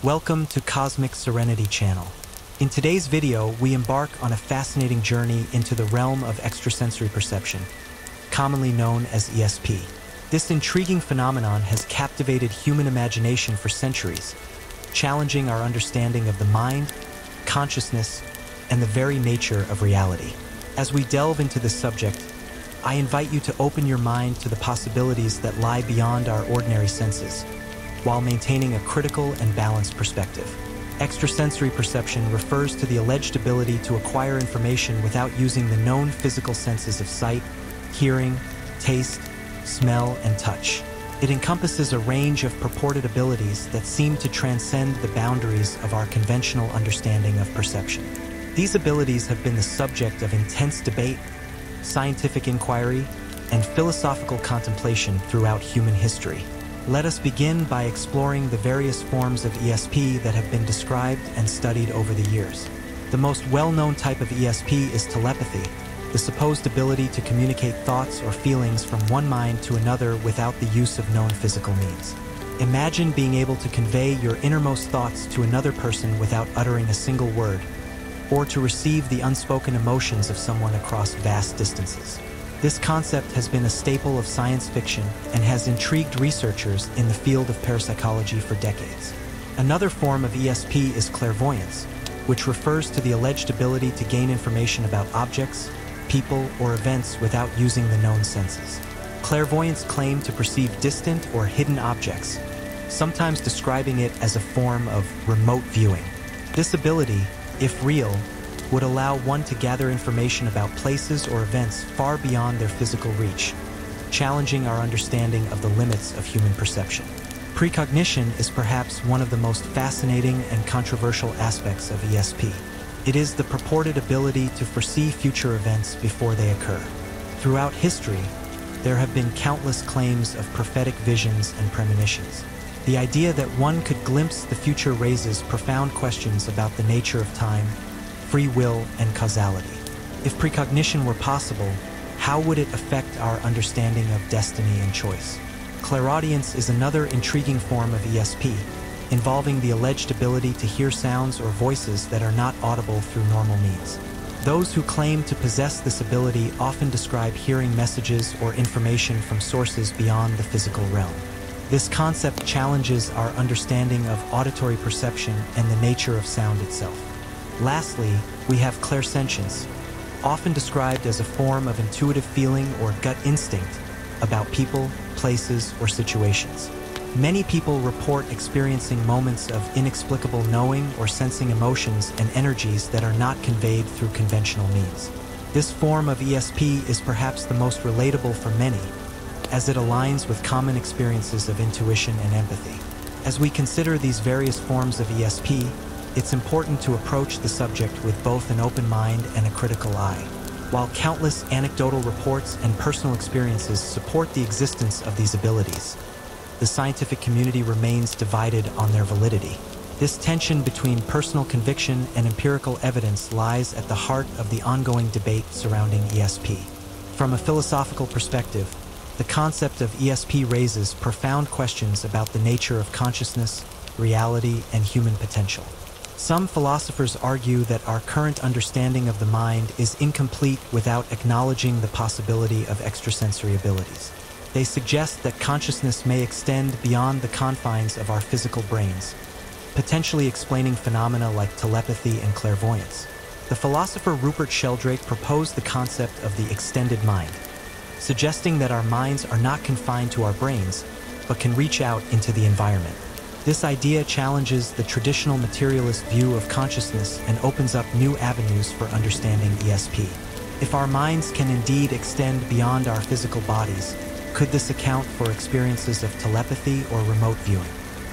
Welcome to Cosmic Serenity Channel. In today's video, we embark on a fascinating journey into the realm of extrasensory perception, commonly known as ESP. This intriguing phenomenon has captivated human imagination for centuries, challenging our understanding of the mind, consciousness, and the very nature of reality. As we delve into this subject, I invite you to open your mind to the possibilities that lie beyond our ordinary senses, while maintaining a critical and balanced perspective. Extrasensory perception refers to the alleged ability to acquire information without using the known physical senses of sight, hearing, taste, smell, and touch. It encompasses a range of purported abilities that seem to transcend the boundaries of our conventional understanding of perception. These abilities have been the subject of intense debate, scientific inquiry, and philosophical contemplation throughout human history. Let us begin by exploring the various forms of ESP that have been described and studied over the years. The most well-known type of ESP is telepathy, the supposed ability to communicate thoughts or feelings from one mind to another without the use of known physical means. Imagine being able to convey your innermost thoughts to another person without uttering a single word, or to receive the unspoken emotions of someone across vast distances. This concept has been a staple of science fiction and has intrigued researchers in the field of parapsychology for decades. Another form of ESP is clairvoyance, which refers to the alleged ability to gain information about objects, people, or events without using the known senses. Clairvoyants claim to perceive distant or hidden objects, sometimes describing it as a form of remote viewing. This ability, if real, would allow one to gather information about places or events far beyond their physical reach, challenging our understanding of the limits of human perception. Precognition is perhaps one of the most fascinating and controversial aspects of ESP. It is the purported ability to foresee future events before they occur. Throughout history, there have been countless claims of prophetic visions and premonitions. The idea that one could glimpse the future raises profound questions about the nature of time, free will, and causality. If precognition were possible, how would it affect our understanding of destiny and choice? Clairaudience is another intriguing form of ESP, involving the alleged ability to hear sounds or voices that are not audible through normal means. Those who claim to possess this ability often describe hearing messages or information from sources beyond the physical realm. This concept challenges our understanding of auditory perception and the nature of sound itself. Lastly, we have clairsentience, often described as a form of intuitive feeling or gut instinct about people, places, or situations. Many people report experiencing moments of inexplicable knowing or sensing emotions and energies that are not conveyed through conventional means. This form of ESP is perhaps the most relatable for many, as it aligns with common experiences of intuition and empathy. As we consider these various forms of ESP, it's important to approach the subject with both an open mind and a critical eye. While countless anecdotal reports and personal experiences support the existence of these abilities, the scientific community remains divided on their validity. This tension between personal conviction and empirical evidence lies at the heart of the ongoing debate surrounding ESP. From a philosophical perspective, the concept of ESP raises profound questions about the nature of consciousness, reality, and human potential. Some philosophers argue that our current understanding of the mind is incomplete without acknowledging the possibility of extrasensory abilities. They suggest that consciousness may extend beyond the confines of our physical brains, potentially explaining phenomena like telepathy and clairvoyance. The philosopher Rupert Sheldrake proposed the concept of the extended mind, suggesting that our minds are not confined to our brains, but can reach out into the environment. This idea challenges the traditional materialist view of consciousness and opens up new avenues for understanding ESP. If our minds can indeed extend beyond our physical bodies, could this account for experiences of telepathy or remote viewing?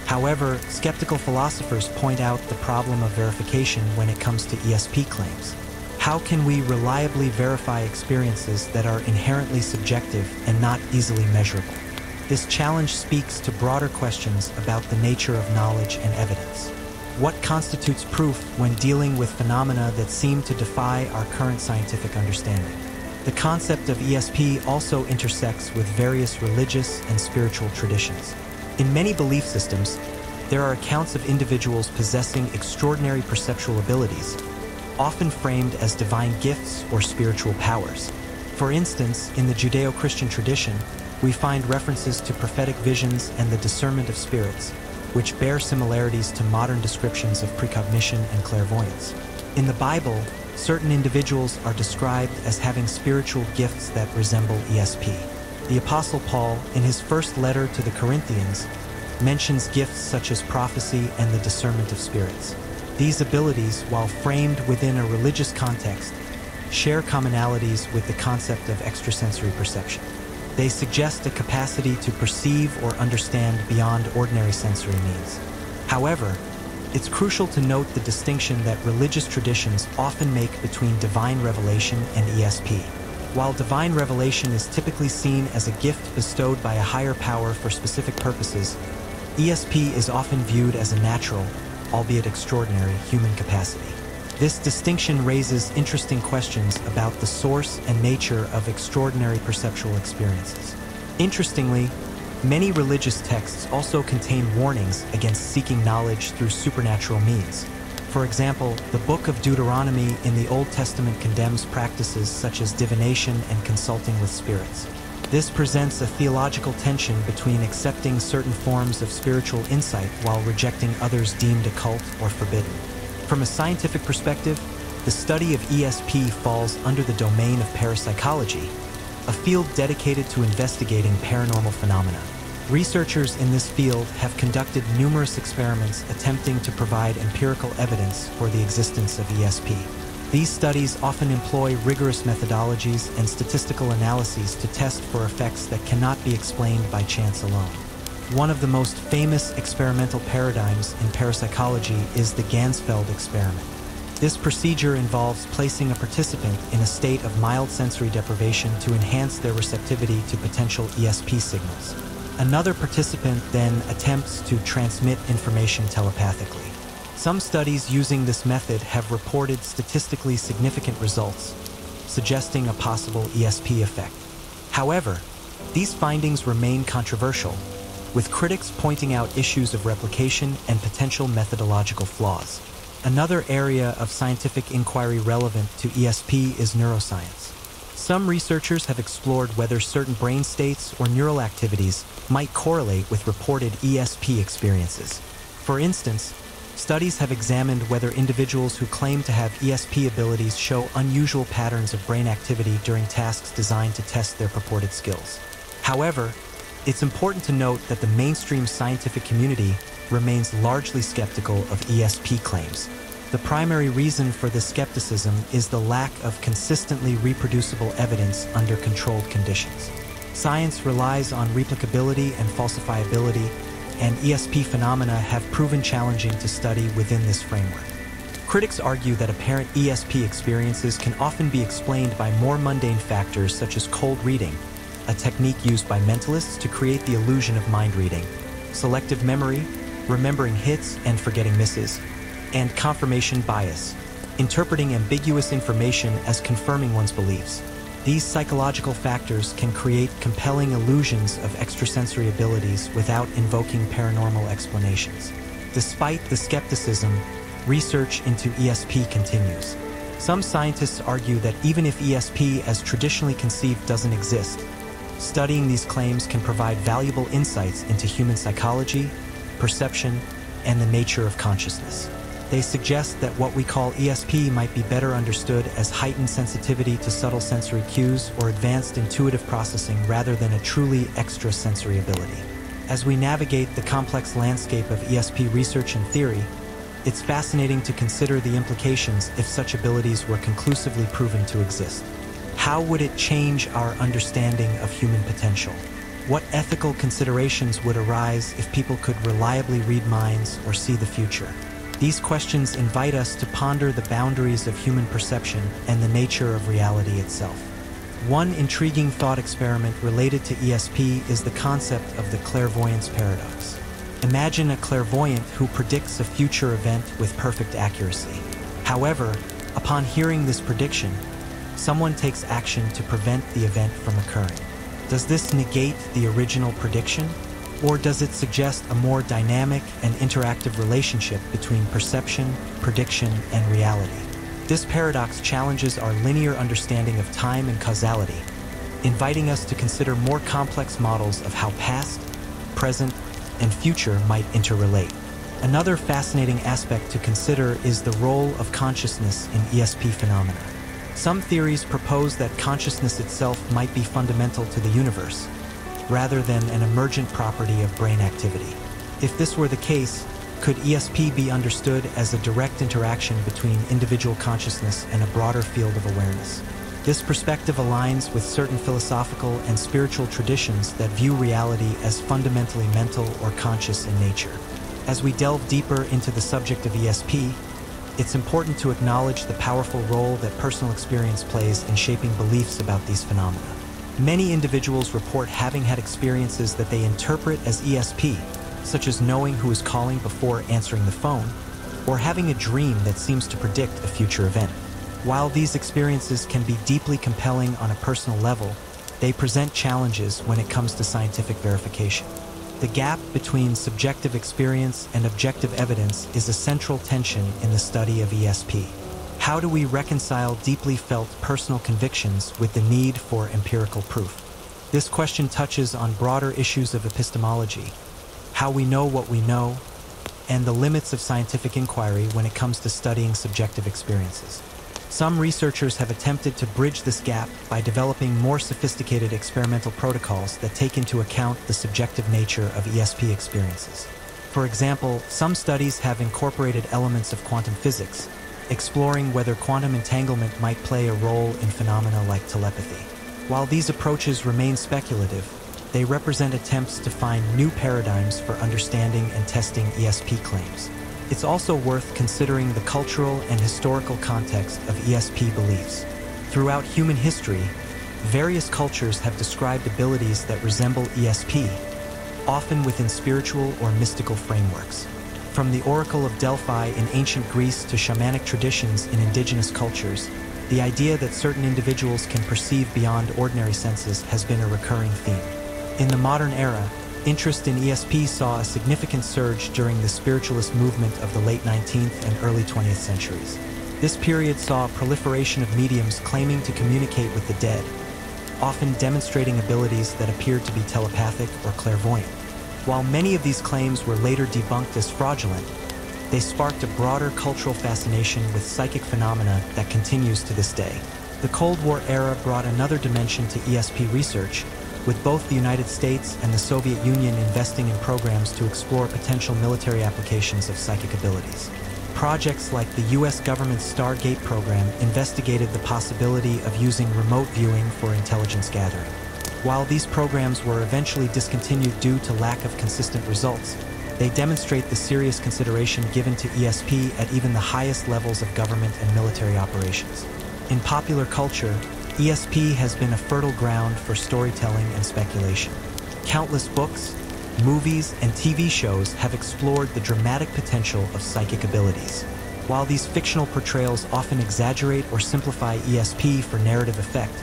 However, skeptical philosophers point out the problem of verification when it comes to ESP claims. How can we reliably verify experiences that are inherently subjective and not easily measurable? This challenge speaks to broader questions about the nature of knowledge and evidence. What constitutes proof when dealing with phenomena that seem to defy our current scientific understanding? The concept of ESP also intersects with various religious and spiritual traditions. In many belief systems, there are accounts of individuals possessing extraordinary perceptual abilities, often framed as divine gifts or spiritual powers. For instance, in the Judeo-Christian tradition, we find references to prophetic visions and the discernment of spirits, which bear similarities to modern descriptions of precognition and clairvoyance. In the Bible, certain individuals are described as having spiritual gifts that resemble ESP. The Apostle Paul, in his first letter to the Corinthians, mentions gifts such as prophecy and the discernment of spirits. These abilities, while framed within a religious context, share commonalities with the concept of extrasensory perception. They suggest a capacity to perceive or understand beyond ordinary sensory means. However, it's crucial to note the distinction that religious traditions often make between divine revelation and ESP. While divine revelation is typically seen as a gift bestowed by a higher power for specific purposes, ESP is often viewed as a natural, albeit extraordinary, human capacity. This distinction raises interesting questions about the source and nature of extraordinary perceptual experiences. Interestingly, many religious texts also contain warnings against seeking knowledge through supernatural means. For example, the Book of Deuteronomy in the Old Testament condemns practices such as divination and consulting with spirits. This presents a theological tension between accepting certain forms of spiritual insight while rejecting others deemed occult or forbidden. From a scientific perspective, the study of ESP falls under the domain of parapsychology, a field dedicated to investigating paranormal phenomena. Researchers in this field have conducted numerous experiments attempting to provide empirical evidence for the existence of ESP. These studies often employ rigorous methodologies and statistical analyses to test for effects that cannot be explained by chance alone. One of the most famous experimental paradigms in parapsychology is the Ganzfeld experiment. This procedure involves placing a participant in a state of mild sensory deprivation to enhance their receptivity to potential ESP signals. Another participant then attempts to transmit information telepathically. Some studies using this method have reported statistically significant results, suggesting a possible ESP effect. However, these findings remain controversial, with critics pointing out issues of replication and potential methodological flaws. Another area of scientific inquiry relevant to ESP is neuroscience. Some researchers have explored whether certain brain states or neural activities might correlate with reported ESP experiences. For instance, studies have examined whether individuals who claim to have ESP abilities show unusual patterns of brain activity during tasks designed to test their purported skills. However, it's important to note that the mainstream scientific community remains largely skeptical of ESP claims. The primary reason for this skepticism is the lack of consistently reproducible evidence under controlled conditions. Science relies on replicability and falsifiability, and ESP phenomena have proven challenging to study within this framework. Critics argue that apparent ESP experiences can often be explained by more mundane factors such as cold reading, a technique used by mentalists to create the illusion of mind reading, selective memory, remembering hits and forgetting misses, and confirmation bias, interpreting ambiguous information as confirming one's beliefs. These psychological factors can create compelling illusions of extrasensory abilities without invoking paranormal explanations. Despite the skepticism, research into ESP continues. Some scientists argue that even if ESP as traditionally conceived doesn't exist, studying these claims can provide valuable insights into human psychology, perception, and the nature of consciousness. They suggest that what we call ESP might be better understood as heightened sensitivity to subtle sensory cues or advanced intuitive processing rather than a truly extrasensory ability. As we navigate the complex landscape of ESP research and theory, it's fascinating to consider the implications if such abilities were conclusively proven to exist. How would it change our understanding of human potential? What ethical considerations would arise if people could reliably read minds or see the future? These questions invite us to ponder the boundaries of human perception and the nature of reality itself. One intriguing thought experiment related to ESP is the concept of the clairvoyance paradox. Imagine a clairvoyant who predicts a future event with perfect accuracy. However, upon hearing this prediction, someone takes action to prevent the event from occurring. Does this negate the original prediction? Or does it suggest a more dynamic and interactive relationship between perception, prediction, and reality? This paradox challenges our linear understanding of time and causality, inviting us to consider more complex models of how past, present, and future might interrelate. Another fascinating aspect to consider is the role of consciousness in ESP phenomena. Some theories propose that consciousness itself might be fundamental to the universe, rather than an emergent property of brain activity. If this were the case, could ESP be understood as a direct interaction between individual consciousness and a broader field of awareness? This perspective aligns with certain philosophical and spiritual traditions that view reality as fundamentally mental or conscious in nature. As we delve deeper into the subject of ESP, it's important to acknowledge the powerful role that personal experience plays in shaping beliefs about these phenomena. Many individuals report having had experiences that they interpret as ESP, such as knowing who is calling before answering the phone, or having a dream that seems to predict a future event. While these experiences can be deeply compelling on a personal level, they present challenges when it comes to scientific verification. The gap between subjective experience and objective evidence is a central tension in the study of ESP. How do we reconcile deeply felt personal convictions with the need for empirical proof? This question touches on broader issues of epistemology, how we know what we know, and the limits of scientific inquiry when it comes to studying subjective experiences. Some researchers have attempted to bridge this gap by developing more sophisticated experimental protocols that take into account the subjective nature of ESP experiences. For example, some studies have incorporated elements of quantum physics, exploring whether quantum entanglement might play a role in phenomena like telepathy. While these approaches remain speculative, they represent attempts to find new paradigms for understanding and testing ESP claims. It's also worth considering the cultural and historical context of ESP beliefs. Throughout human history, various cultures have described abilities that resemble ESP, often within spiritual or mystical frameworks. From the Oracle of Delphi in ancient Greece to shamanic traditions in indigenous cultures, the idea that certain individuals can perceive beyond ordinary senses has been a recurring theme. In the modern era, interest in ESP saw a significant surge during the spiritualist movement of the late 19th and early 20th centuries. This period saw a proliferation of mediums claiming to communicate with the dead, often demonstrating abilities that appeared to be telepathic or clairvoyant. While many of these claims were later debunked as fraudulent, they sparked a broader cultural fascination with psychic phenomena that continues to this day. The Cold War era brought another dimension to ESP research, with both the United States and the Soviet Union investing in programs to explore potential military applications of psychic abilities. Projects like the US government's Stargate program investigated the possibility of using remote viewing for intelligence gathering. While these programs were eventually discontinued due to lack of consistent results, they demonstrate the serious consideration given to ESP at even the highest levels of government and military operations. In popular culture, ESP has been a fertile ground for storytelling and speculation. Countless books, movies, and TV shows have explored the dramatic potential of psychic abilities. While these fictional portrayals often exaggerate or simplify ESP for narrative effect,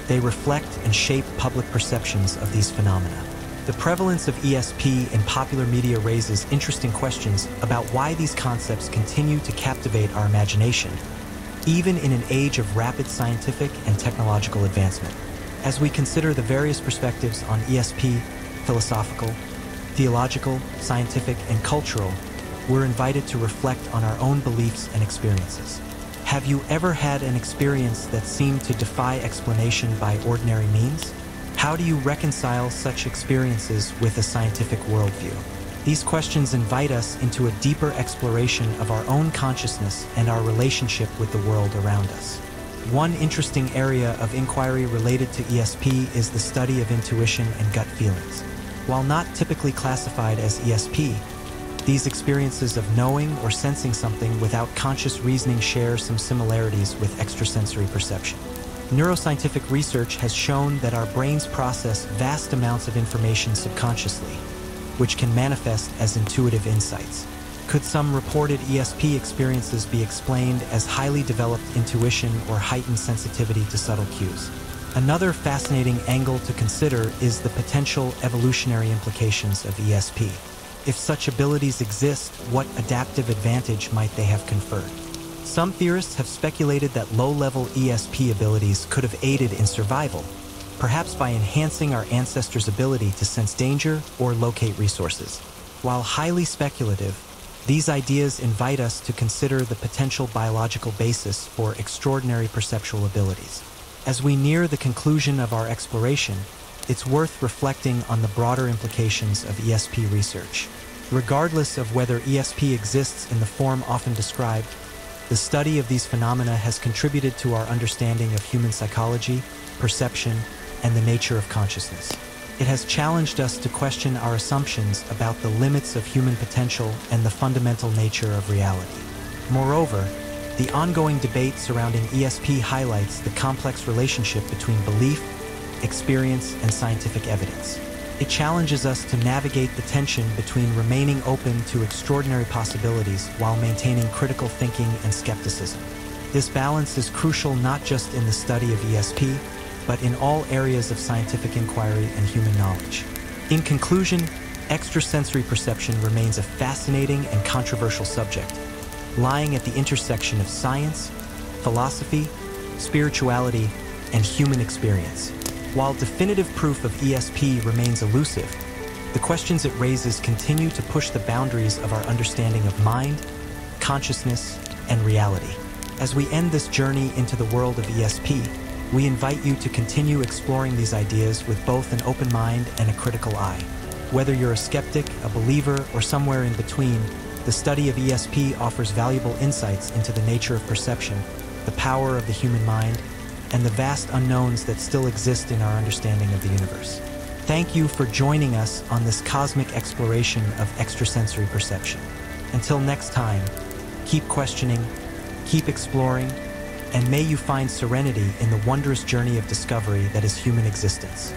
they reflect and shape public perceptions of these phenomena. The prevalence of ESP in popular media raises interesting questions about why these concepts continue to captivate our imagination, even in an age of rapid scientific and technological advancement. As we consider the various perspectives on ESP, philosophical, theological, scientific, and cultural, we're invited to reflect on our own beliefs and experiences. Have you ever had an experience that seemed to defy explanation by ordinary means? How do you reconcile such experiences with a scientific worldview? These questions invite us into a deeper exploration of our own consciousness and our relationship with the world around us. One interesting area of inquiry related to ESP is the study of intuition and gut feelings. While not typically classified as ESP, these experiences of knowing or sensing something without conscious reasoning share some similarities with extrasensory perception. Neuroscientific research has shown that our brains process vast amounts of information subconsciously, which can manifest as intuitive insights. Could some reported ESP experiences be explained as highly developed intuition or heightened sensitivity to subtle cues? Another fascinating angle to consider is the potential evolutionary implications of ESP. If such abilities exist, what adaptive advantage might they have conferred? Some theorists have speculated that low-level ESP abilities could have aided in survival, perhaps by enhancing our ancestors' ability to sense danger or locate resources. While highly speculative, these ideas invite us to consider the potential biological basis for extraordinary perceptual abilities. As we near the conclusion of our exploration, it's worth reflecting on the broader implications of ESP research. Regardless of whether ESP exists in the form often described, the study of these phenomena has contributed to our understanding of human psychology, perception, and the nature of consciousness. It has challenged us to question our assumptions about the limits of human potential and the fundamental nature of reality. Moreover, the ongoing debate surrounding ESP highlights the complex relationship between belief, experience, and scientific evidence. It challenges us to navigate the tension between remaining open to extraordinary possibilities while maintaining critical thinking and skepticism. This balance is crucial not just in the study of ESP, but in all areas of scientific inquiry and human knowledge. In conclusion, extrasensory perception remains a fascinating and controversial subject, lying at the intersection of science, philosophy, spirituality, and human experience. While definitive proof of ESP remains elusive, the questions it raises continue to push the boundaries of our understanding of mind, consciousness, and reality. As we end this journey into the world of ESP, we invite you to continue exploring these ideas with both an open mind and a critical eye. Whether you're a skeptic, a believer, or somewhere in between, the study of ESP offers valuable insights into the nature of perception, the power of the human mind, and the vast unknowns that still exist in our understanding of the universe. Thank you for joining us on this cosmic exploration of extrasensory perception. Until next time, keep questioning, keep exploring, and may you find serenity in the wondrous journey of discovery that is human existence.